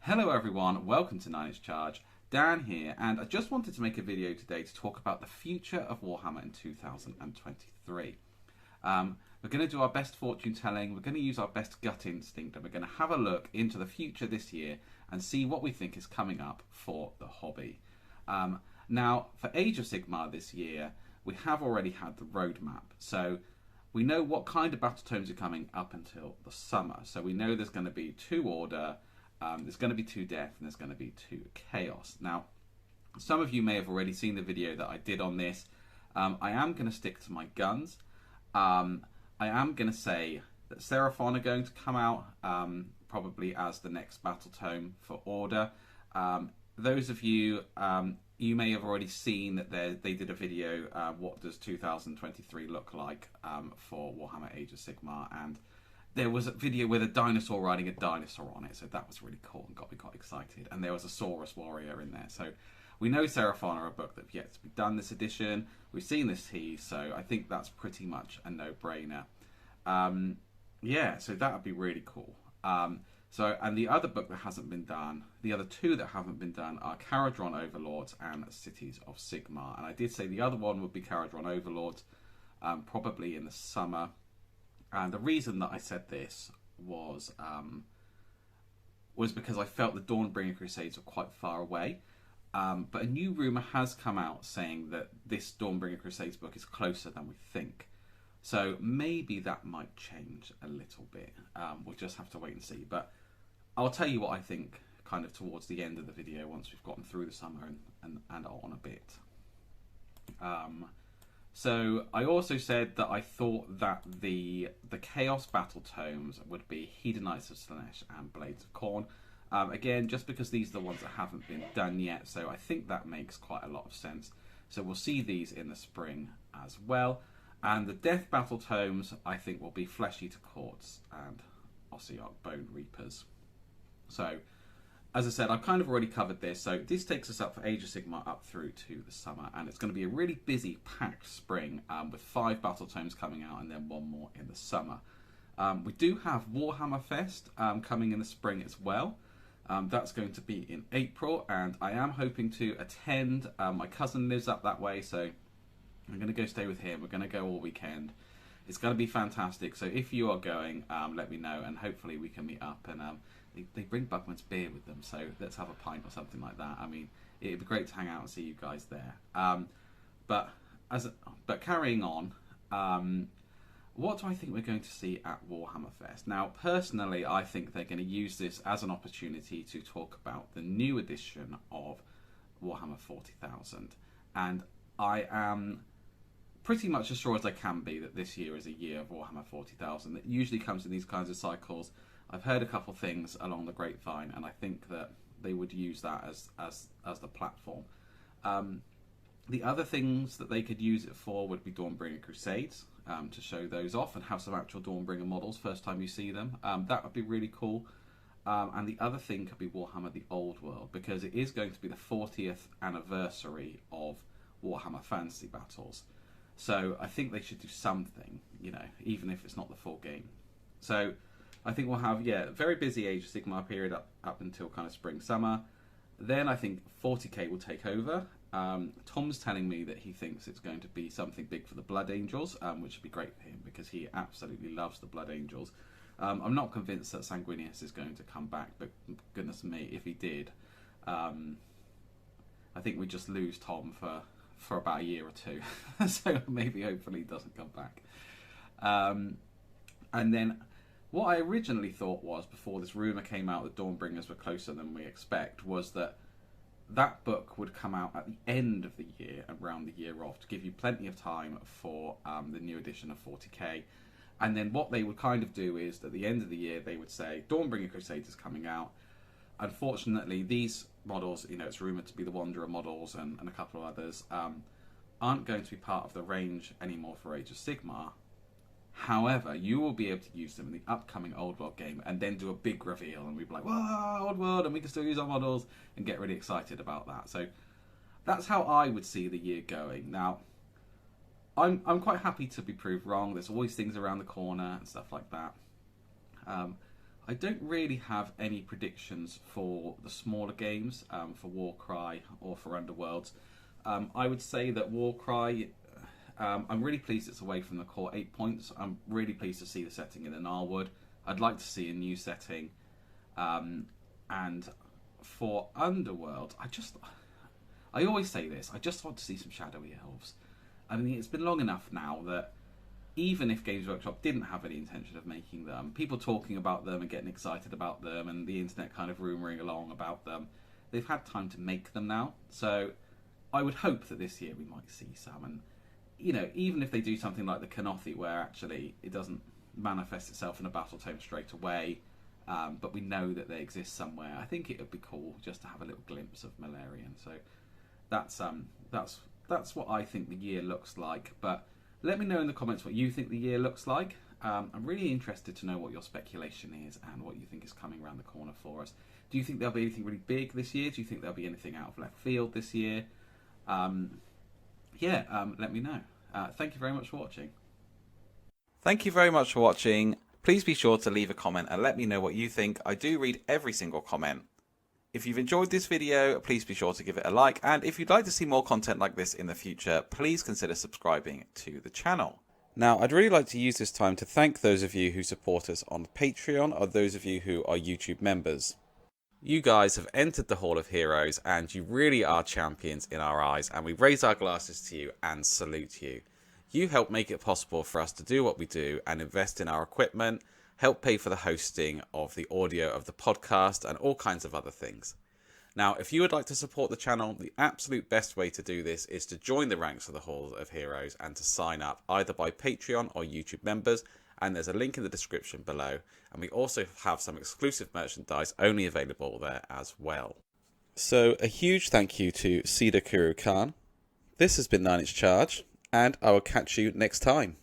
Hello everyone, welcome to 9 Inch Charge. Dan here, and I just wanted to make a video today to talk about the future of Warhammer in 2023. We're going to do our best fortune telling, we're going to use our best gut instinct, and we're going to have a look into the future this year and see what we think is coming up for the hobby. Now, for Age of Sigmar this year, we have already had the roadmap, so we know what kind of battle tomes are coming up until the summer. So we know there's going to be 2 Order, there's going to be 2 Death, and there's going to be 2 Chaos. Now, some of you may have already seen the video that I did on this. I am going to stick to my guns. I am going to say that Seraphon are going to come out probably as the next battle tome for Order. Those of you, you may have already seen that they did a video, what does 2023 look like for Warhammer Age of Sigmar, and there was a video with a dinosaur riding a dinosaur on it, so that was really cool and got me quite excited. And there was a Saurus warrior in there. So we know Seraphon are a book that have yet to be done this edition. We've seen this tease, so I think that's pretty much a no-brainer. Yeah, so that would be really cool. And the other book that hasn't been done, the other 2 that haven't been done are Kharadron Overlords and Cities of Sigmar. And I did say the other one would be Kharadron Overlords, probably in the summer. And the reason that I said this was because I felt the Dawnbringer Crusades were quite far away. But a new rumour has come out saying that this Dawnbringer Crusades book is closer than we think. So maybe that might change a little bit. We'll just have to wait and see. But I'll tell you what I think kind of towards the end of the video once we've gotten through the summer and on a bit. So I also said that I thought that the Chaos Battle Tomes would be Hedonites of Slaanesh and Blades of Khorne. Again, just because these are the ones that haven't been done yet, so I think that makes quite a lot of sense. So we'll see these in the spring as well. And the Death Battle Tomes, I think, will be Flesh Eater Courts and Ossiarch Bone Reapers. So, as I said, I've kind of already covered this, so this takes us up for Age of Sigmar up through to the summer, and it's going to be a really busy, packed spring with 5 battle tomes coming out and then 1 more in the summer. We do have Warhammer Fest coming in the spring as well. That's going to be in April, and I am hoping to attend. My cousin lives up that way, so I'm going to go stay with him. We're going to go all weekend. It's going to be fantastic, so if you are going, let me know, and hopefully we can meet up. And they bring Bugman's beer with them, so let's have a pint or something like that. I mean, it'd be great to hang out and see you guys there. But carrying on, what do I think we're going to see at Warhammer Fest? Now, personally, I think they're going to use this as an opportunity to talk about the new edition of Warhammer 40,000. And I am pretty much as sure as I can be that this year is a year of Warhammer 40,000. It usually comes in these kinds of cycles. I've heard a couple things along the grapevine, and I think that they would use that as the platform. The other things that they could use it for would be Dawnbringer Crusades, to show those off and have some actual Dawnbringer models first time you see them. That would be really cool. And the other thing could be Warhammer the Old World, because it is going to be the 40th anniversary of Warhammer Fantasy Battles. So I think they should do something, you know, even if it's not the full game. So I think we'll have, a very busy Age of Sigmar period up until kind of spring, summer. Then I think 40k will take over. Tom's telling me that he thinks it's going to be something big for the Blood Angels, which would be great for him because he absolutely loves the Blood Angels. I'm not convinced that Sanguinius is going to come back, but goodness me, if he did, I think we just lose Tom for about a year or 2. So maybe, hopefully, he doesn't come back. And then what I originally thought was, before this rumour came out that Dawnbringers were closer than we expect, was that book would come out at the end of the year, around the year off, to give you plenty of time for the new edition of 40k. And then what they would kind of do is, at the end of the year, they would say, Dawnbringer Crusades is coming out. Unfortunately, these models, you know, it's rumoured to be the Wanderer models and a couple of others, aren't going to be part of the range anymore for Age of Sigmar. However, you will be able to use them in the upcoming Old World game and then do a big reveal, and we'd be like, whoa, Old World, and we can still use our models, and get really excited about that. So that's how I would see the year going. Now, I'm quite happy to be proved wrong. There's always things around the corner and stuff like that. I don't really have any predictions for the smaller games, for Warcry or for Underworlds. I would say that Warcry, I'm really pleased it's away from the core 8 points. I'm really pleased to see the setting in the Gnarlwood. I'd like to see a new setting. And for Underworld, I always say this, I just want to see some Shadowy Elves. I mean, it's been long enough now that even if Games Workshop didn't have any intention of making them, people talking about them and getting excited about them and the internet kind of rumouring along about them, they've had time to make them now. So I would hope that this year we might see some. And, you know, even if they do something like the Kanothi, where actually it doesn't manifest itself in a battle tome straight away, but we know that they exist somewhere, I think it would be cool just to have a little glimpse of Malarian. So that's what I think the year looks like. But let me know in the comments what you think the year looks like. I'm really interested to know what your speculation is and what you think is coming around the corner for us. Do you think there'll be anything really big this year? Do you think there'll be anything out of left field this year? Let me know. Thank you very much for watching. Thank you very much for watching. Please be sure to leave a comment and let me know what you think. I do read every single comment. If you've enjoyed this video, please be sure to give it a like. And if you'd like to see more content like this in the future, please consider subscribing to the channel. Now, I'd really like to use this time to thank those of you who support us on Patreon or those of you who are YouTube members. You guys have entered the Hall of Heroes and you really are champions in our eyes, and we raise our glasses to you and salute you. You help make it possible for us to do what we do and invest in our equipment, help pay for the hosting of the audio of the podcast and all kinds of other things. Now, if you would like to support the channel, the absolute best way to do this is to join the ranks of the Hall of Heroes and to sign up either by Patreon or YouTube members, and there's a link in the description below. And we also have some exclusive merchandise only available there as well. So a huge thank you to Cedar Kuru Khan. This has been 9 Inch Charge, and I will catch you next time.